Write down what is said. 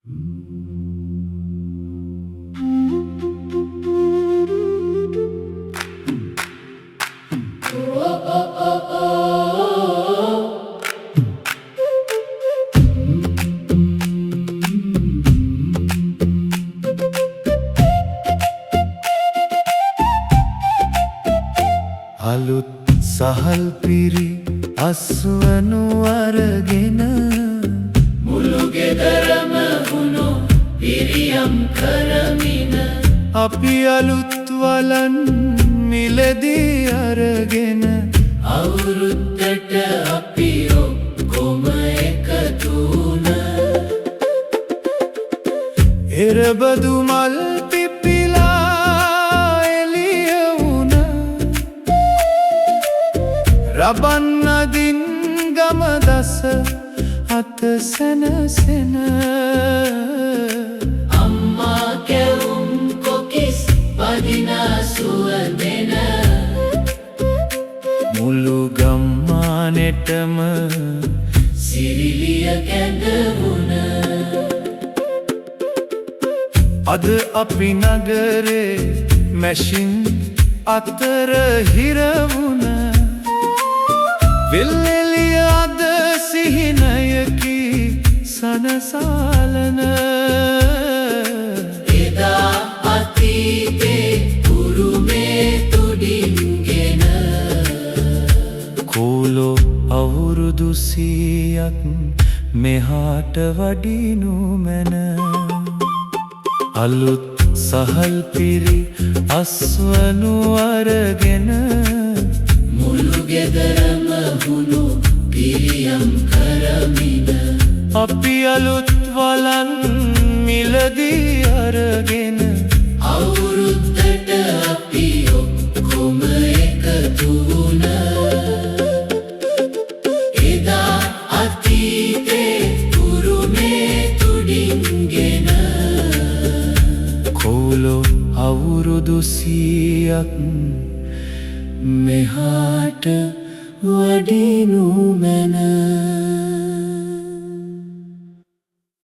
අලුත් සහල් පිරි අස්වනු අරගෙන මුළු ගෙදරම වුණු පිරියම් කරමින අපි අලුත් වලන් මිලදී අරගෙන අවුරුද්දට අපි ඔක්කොම එකතු වුණා. එරබදු මල් පිපිලා එළිය වුණා. රබන් අදින් ගම දස අත සැනසෙන අම්මා කැවුම් කොකිස් පදිනා සුවඳෙන මුළු ගම්මානෙටම සිරිලිය කැඳවුණ අද අපි නගරේ මැෂින් අතර හිරවුණ වෙල්ෙලිය අද සිහිනයකි සනසාලන එදා අතීතේ උරුමේ තුඩින්ගෙන කෝලෝ අවුරුදු 100ක් මෙහාට වඩිනු මැන අලුත් සහල් පිරි අස්වනු අරගෙන මුළු ගෙදරම වුණු පිරියම් කරමින අපි අලුත් වලන් මිලදී අරගෙන අවුරුද්දට අපි ඔක්කොම එකතු වුණා. එදා අතීතේ උරුමේ තුඩින්ගෙන කෝලෝ අවුරුදු 100ක් මෙහාට වඩිනු මැන